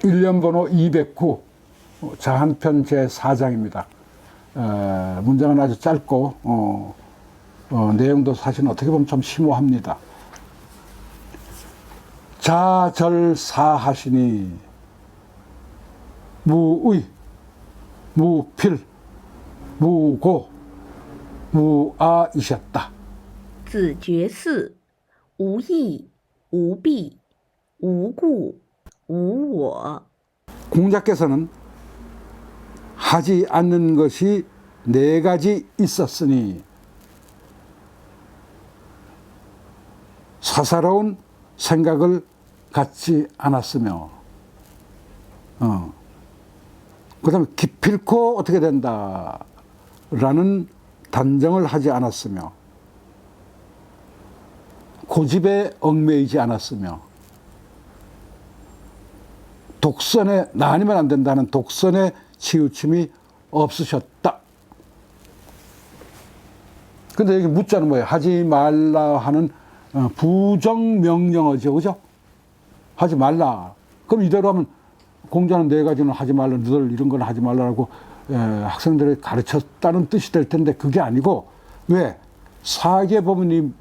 일련번호 209 자한편 제4장입니다. 문장은 아주 짧고 내용도 사실 어떻게 보면 좀 심오합니다. 자절사하시니 무의, 무필, 무고, 무아이셨다. 子绝嗣，无义，无弊，无故，无我。 공자께서는 하지 않는 것이 네 가지 있었으니 사사로운 생각을 갖지 않았으며 그 다음에 기필코 어떻게 된다라는 단정을 하지 않았으며 고집에 얽매이지 않았으며 독선에 나 아니면 안 된다는 독선에 치우침이 없으셨다. 근데 여기 묻자는 뭐예요? 하지 말라 하는 부정명령어죠, 그죠? 하지 말라. 그럼 이대로 하면 공자는 네 가지는 하지 말라, 너들 이런 건 하지 말라라고 학생들을 가르쳤다는 뜻이 될 텐데 그게 아니고 왜? 사계 법문이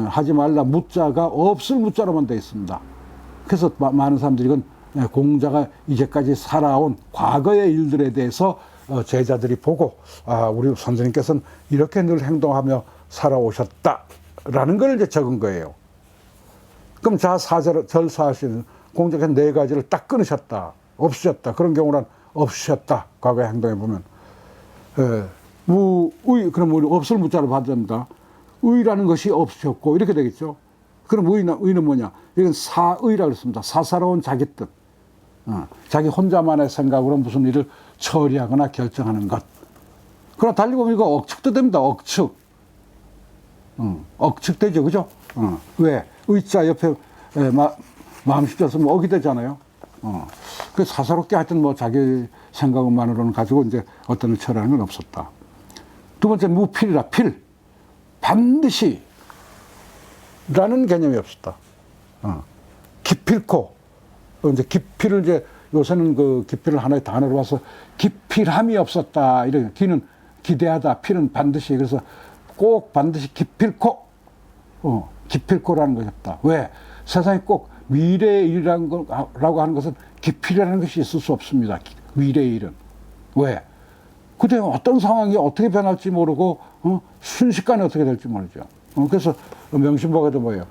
하지 말라 무자가 없을 무자로만 되어 있습니다. 그래서 많은 사람들이 이건 공자가 이제까지 살아온 과거의 일들에 대해서 제자들이 보고 우리 선생님께서는 이렇게 늘 행동하며 살아오셨다라는 걸 이제 적은 거예요. 그럼 자사절사하시는 공자께서 네 가지를 딱 끊으셨다, 없으셨다. 그런 경우는 없으셨다. 과거의 행동에 보면 무의, 그럼 우리 없을 무자로 받습니다. 의라는 것이 없으셨고 이렇게 되겠죠. 그럼 의는 뭐냐? 이건 사의라고 했습니다. 사사로운 자기 뜻. 자기 혼자만의 생각으로 무슨 일을 처리하거나 결정하는 것. 그러나 달리 보면 이거 억측도 됩니다. 억측. 억측되죠. 그죠? 왜? 의자 옆에 마음십자 쓰면 억이 되잖아요. 그 사사롭게 하여튼 뭐 자기 생각만으로는 가지고 이제 어떤 일 처리하는 건 없었다. 두 번째, 무필이라. 필. 반드시. 라는 개념이 없었다. 기필코. 이제 기필을 이제 요새는 그 기필을 하나의 단어로 봐서 기필함이 없었다. 이렇게 기는 기대하다, 필은 반드시. 그래서 꼭 반드시 기필코, 기필코라는 것이 없다. 왜? 세상에 꼭 미래의 일이라고 하는 것은 기필이라는 것이 있을 수 없습니다. 미래의 일은. 왜? 그때 어떤 상황이 어떻게 변할지 모르고 순식간에 어떻게 될지 모르죠. 그래서 명심보가도 뭐예요?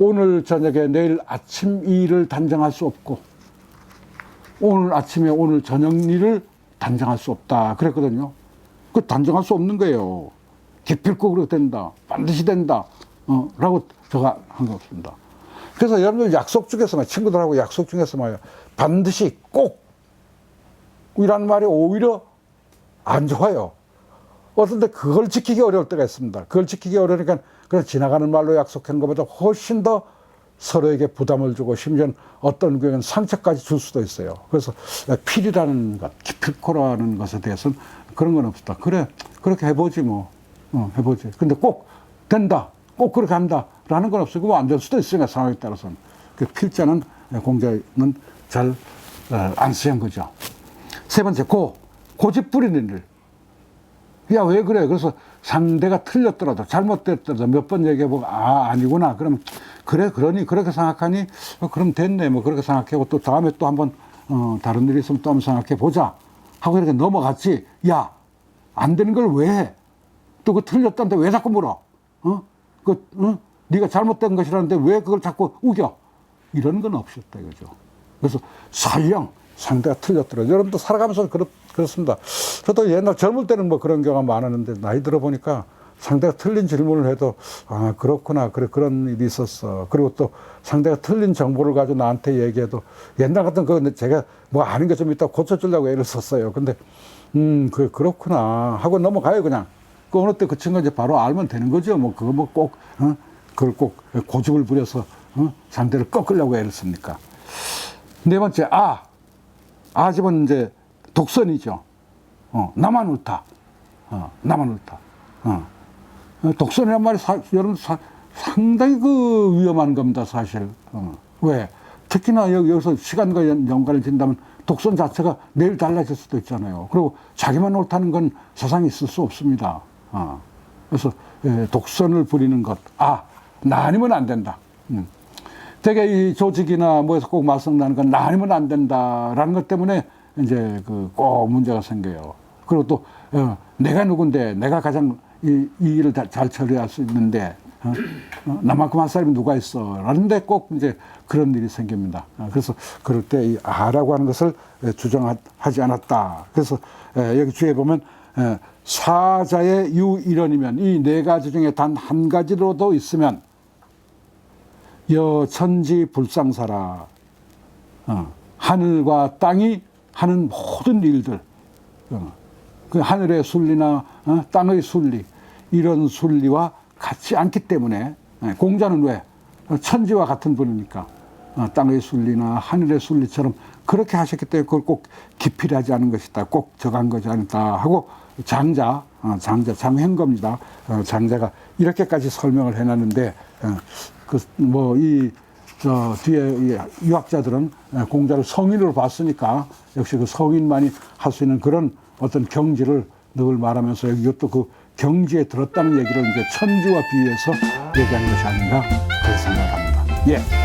오늘 저녁에 내일 아침 일을 단정할 수 없고 오늘 아침에 오늘 저녁 일을 단정할 수 없다 그랬거든요. 그 단정할 수 없는 거예요. 기필코 그렇게 된다, 반드시 된다 라고 제가 한 거 없습니다. 그래서 여러분들 약속 중에서 친구들하고 약속 중에서 반드시 꼭 이란 말이 오히려 안 좋아요. 어떤데 그걸 지키기 어려울 때가 있습니다. 그걸 지키기 어려우니까 그냥 지나가는 말로 약속하는 것보다 훨씬 더 서로에게 부담을 주고 심지어는 어떤 경우에는 상처까지 줄 수도 있어요. 그래서 필이라는 것, 기필코라는 것에 대해서는 그런 건 없었다. 그래, 그렇게 해보지 뭐. 해보지. 근데 꼭 된다, 꼭 그렇게 한다라는 건 없어요. 안 될 수도 있으니까 상황에 따라서는. 그 필자는 공자는 잘 안 쓰인 거죠. 세 번째, 고집 부리는 일. 야, 왜 그래? 그래서 상대가 틀렸더라도, 잘못됐더라도 몇 번 얘기해보고, 아니구나. 그럼, 그래, 그러니, 그렇게 생각하니, 그럼 됐네. 뭐, 그렇게 생각하고, 또 다음에 또 한번, 다른 일이 있으면 또 한번 생각해 보자. 하고 이렇게 넘어갔지. 야, 안 되는 걸 왜 해? 또 그 틀렸다는데 왜 자꾸 물어? 네가 잘못된 것이라는데 왜 그걸 자꾸 우겨? 이런 건 없었다, 이거죠. 그래서 설령, 상대가 틀렸더라고요. 여러분도 살아가면서 그렇습니다. 저도 옛날 젊을 때는 뭐 그런 경우가 많았는데 나이 들어보니까 상대가 틀린 질문을 해도 그렇구나. 그래, 그런 일이 있었어. 그리고 또 상대가 틀린 정보를 가지고 나한테 얘기해도 옛날 같은 거 제가 뭐 아는 게 좀 있다 고쳐주려고 애를 썼어요. 근데 그렇구나 하고 넘어가요, 그냥. 그 어느 때 그 친구가 이제 바로 알면 되는 거죠. 뭐 그거 뭐 꼭 그걸 꼭 고집을 부려서 상대를 꺾으려고 애를 씁니까? 네 번째, 아집은 이제 독선이죠. 나만 옳다. 나만 옳다. 독선이란 말이 여러분 상당히 그 위험한 겁니다, 사실. 왜? 특히나 여기서 시간과 연관을 진다면 독선 자체가 매일 달라질 수도 있잖아요. 그리고 자기만 옳다는 건 세상에 있을 수 없습니다. 그래서 독선을 부리는 것, 나 아니면 안 된다. 되게 이 조직이나 뭐에서 꼭 맞서나는 건 나 아니면 안 된다라는 것 때문에 이제 꼭 문제가 생겨요. 그리고 또 내가 누군데, 내가 가장 이 일을 잘 처리할 수 있는데 나만큼 한 사람이 누가 있어? 라는데 꼭 이제 그런 일이 생깁니다. 그래서 그럴 때 이 아라고 하는 것을 주장하지 않았다. 그래서 여기 뒤에 보면 사자의 유일원이면 이 네 가지 중에 단 한 가지로도 있으면 여천지 불상사라. 하늘과 땅이 하는 모든 일들, 그 하늘의 순리나 땅의 순리, 이런 순리와 같지 않기 때문에 공자는 왜? 천지와 같은 분이니까 땅의 순리나 하늘의 순리처럼 그렇게 하셨기 때문에 그걸 꼭 기필하지 않은 것이다. 꼭 정한 것이 아니다 하고 장행겁니다. 장자가 이렇게까지 설명을 해놨는데 뒤에 유학자들은 공자를 성인으로 봤으니까 역시 그 성인만이 할 수 있는 그런 어떤 경지를 늘 말하면서 이것도 그 경지에 들었다는 얘기를 이제 천지와 비유해서 얘기하는 것이 아닌가 그렇게 생각합니다. 예.